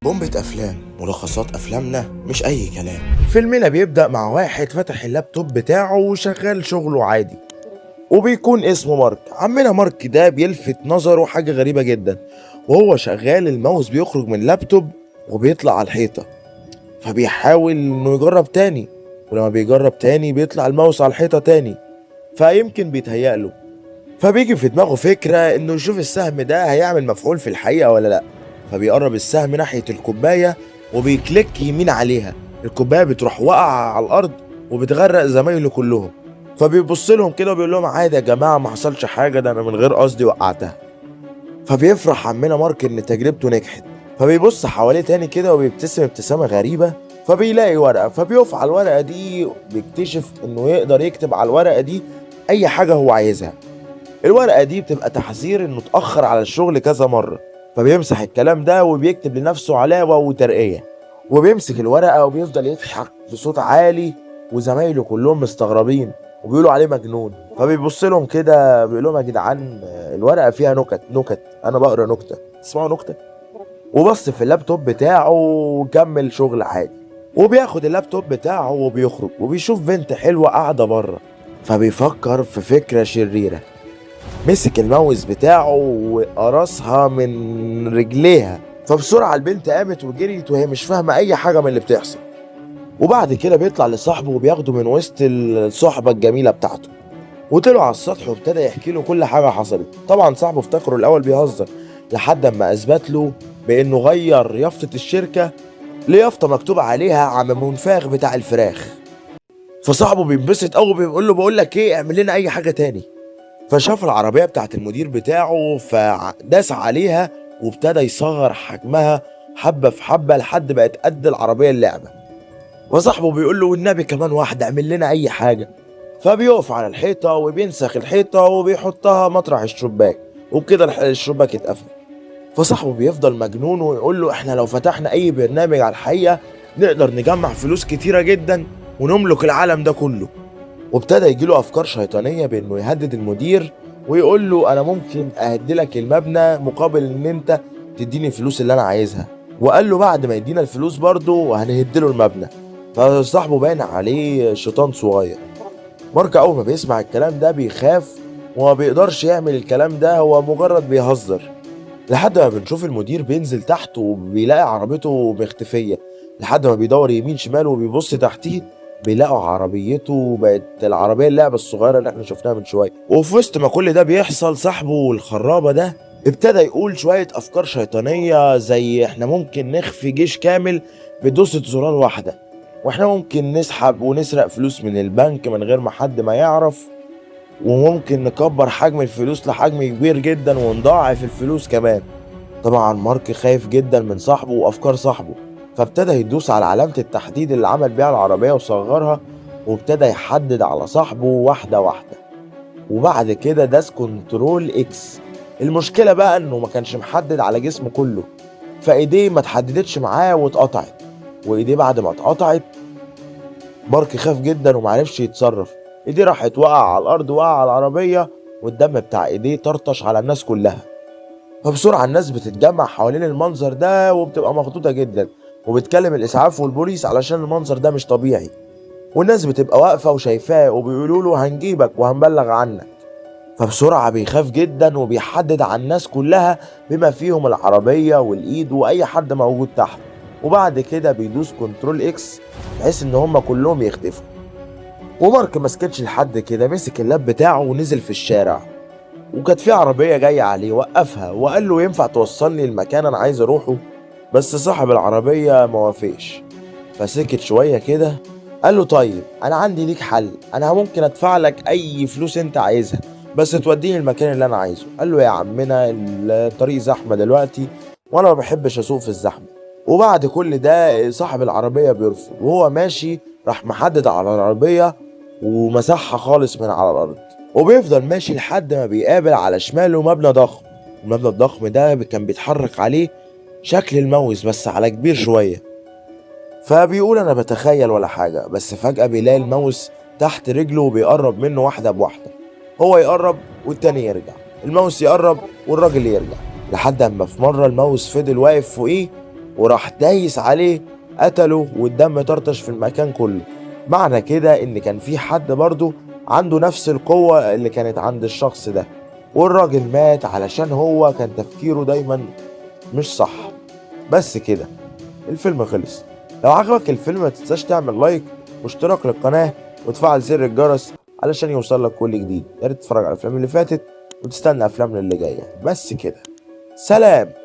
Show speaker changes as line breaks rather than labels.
بومبة أفلام، ملخصات أفلامنا مش أي كلام. فيلمنا بيبدأ مع واحد فتح اللابتوب بتاعه وشغال شغله عادي، وبيكون اسمه مارك. عمنا مارك ده بيلفت نظره حاجة غريبة جدا، وهو شغال الماوس بيخرج من اللابتوب وبيطلع على الحيطة، فبيحاول إنه يجرب تاني، ولما بيجرب تاني بيطلع الماوس على الحيطة تاني، فيمكن بيتهيأله. فبيجي في دماغه فكرة إنه يشوف السهم ده هيعمل مفعول في الحقيقة ولا لأ. فبيقرب السهم ناحية الكوباية وبيكليك يمين عليها، الكوباية بتروح واقعة على الأرض وبتغرق زمايله كلهم. فبيبص لهم كده وبيقول لهم عادي يا جماعة، ما حصلش حاجة، ده أنا من غير قصدي وقعتها. فبيفرح عمنا مارك إن تجربته نجحت، فبيبص حواليه تاني كده وبيبتسم ابتسامة غريبة. فبيلاقي ورقة، فبيقف على الورقة دي بيكتشف إنه يقدر يكتب على الورقة دي أي حاجة هو عايزها. الورقة دي بتبقى تحذير إنه اتأخر على الشغل كذا مرة، فبيمسح الكلام ده وبيكتب لنفسه علاوة وترقية، وبيمسك الورقة وبيفضل يضحك بصوت عالي، وزمايله كلهم مستغربين وبيقولوا عليه مجنون. فبيبص لهم كده بيقول لهم يا جدعان، الورقة فيها نكت، أنا بقرا نكتة، تسمعوا نكتة؟ وبص في اللابتوب بتاعه وكمل شغل عادي، وبياخد اللابتوب بتاعه وبيخرج وبيشوف بنت حلوة قاعدة بره. فبيفكر في فكرة شريرة، مسك الماوس بتاعه وقرصها من رجليها. فبسرعة البنت قامت وجريت وهي مش فاهمة أي حاجة من اللي بتحصل. وبعد كده بيطلع لصاحبه وبياخده من وسط الصحبة الجميلة بتاعته، وطلعوا على السطح وابتدى يحكي له كل حاجة حصلت. طبعا صاحبه افتكره الأول بيهزر، لحد ما أثبت له بإنه غير يافطة الشركة ليافطة مكتوب عليها عم منفاخ بتاع الفراخ. فصاحبه بينبسط قوي، بيقول له بقول لك ايه، اعمل لنا اي حاجة تاني. فشاف العربية بتاعت المدير بتاعه فداس عليها وابتدى يصغر حجمها حبة في حبة لحد بقت قد العربية اللعبة. وصاحبه بيقول له والنبي كمان واحدة، اعمل لنا أي حاجة. فبيقف على الحيطة وبينسخ الحيطة وبيحطها مطرح الشباك، وبكده الشباك اتقفل. فصاحبه بيفضل مجنون ويقول له احنا لو فتحنا أي برنامج على الحقيقة نقدر نجمع فلوس كتيرة جدا ونملك العالم ده كله. وابتدى يجيله افكار شيطانيه بانه يهدد المدير ويقول له انا ممكن اهدلك المبنى مقابل ان انت تديني الفلوس اللي انا عايزها. وقال له بعد ما يدينا الفلوس برضه هنهدله المبنى. فصاحبه باين عليه شيطان صغير. مارك اول ما بيسمع الكلام ده بيخاف وما بيقدرش يعمل الكلام ده، هو مجرد بيهزر. لحد ما بنشوف المدير بينزل تحت وبيلاقي عربيته مختفيه، لحد ما بيدور يمين شمال وبيبص تحتيه بيلاقوا عربيته بقت العربية اللعبة الصغيرة اللي احنا شفناها من شوية. وفي وسط ما كل ده بيحصل صاحبه الخرابة ده ابتدى يقول شوية أفكار شيطانية، زي احنا ممكن نخفي جيش كامل بدوسة زرار واحدة، واحنا ممكن نسحب ونسرق فلوس من البنك من غير ما حد ما يعرف، وممكن نكبر حجم الفلوس لحجم كبير جدا ونضاعف الفلوس كمان. طبعا مارك خايف جدا من صاحبه وأفكار صاحبه، فابتدى يدوس على علامة التحديد اللي عمل بيها العربية وصغرها، وابتدى يحدد على صاحبه واحدة واحدة. وبعد كده داس كنترول اكس. المشكلة بقى انه ما كانش محدد على جسمه كله، فايديه ما اتحددتش معاه واتقطعت. وايديه بعد ما اتقطعت مارك خاف جدا ومعرفش يتصرف، ايديه راحت وقع على الارض، وقع على العربية، والدم بتاع ايديه طرطش على الناس كلها. فبسرعة الناس بتتجمع حوالين المنظر ده وبتبقى مخضوضة جدا، وبتكلم الإسعاف والبوليس علشان المنظر ده مش طبيعي. والناس بتبقى واقفة وشايفاه وبيقولوا له هنجيبك وهنبلغ عنك. فبسرعة بيخاف جدا وبيحدد على الناس كلها بما فيهم العربية والإيد وأي حد موجود تحت، وبعد كده بيدوس كنترول إكس بحيث إن هما كلهم يختفوا. ومارك مسكتش لحد كده، مسك اللاب بتاعه ونزل في الشارع، وكانت في عربية جاية عليه، وقفها وقال له ينفع توصلني المكان أنا عايز أروحه؟ بس صاحب العربية موافقش، فسكت شوية كده. قال له طيب أنا عندي ليك حل، أنا ممكن أدفع لك أي فلوس أنت عايزها بس توديني المكان اللي أنا عايزه. قال له يا عمنا الطريق زحمة دلوقتي وأنا ما بحبش أسوق في الزحمة. وبعد كل ده صاحب العربية بيرفض، وهو ماشي راح محدد على العربية ومسحها خالص من على الأرض. وبيفضل ماشي لحد ما بيقابل على شماله مبنى ضخم. المبنى الضخم ده كان بيتحرك عليه شكل الماوس بس على كبير شوية. فبيقول انا بتخيل ولا حاجة، بس فجأة بيلاقي الماوس تحت رجله وبيقرب منه واحدة بواحدة، هو يقرب والتاني يرجع، الماوس يقرب والراجل يرجع، لحد اما في مرة الماوس فضل واقف فوقيه وراح دايس عليه قتله والدم طرطش في المكان كله. معنى كده ان كان في حد برضه عنده نفس القوة اللي كانت عند الشخص ده، والراجل مات علشان هو كان تفكيره دايما مش صح. بس كده الفيلم خلص. لو عجبك الفيلم ما تنساش تعمل لايك واشتراك للقناة وتفعل زر الجرس علشان يوصلك كل جديد. يا ريت تتفرج على الافلام اللي فاتت وتستنى افلامنا اللي جاية. بس كده، سلام.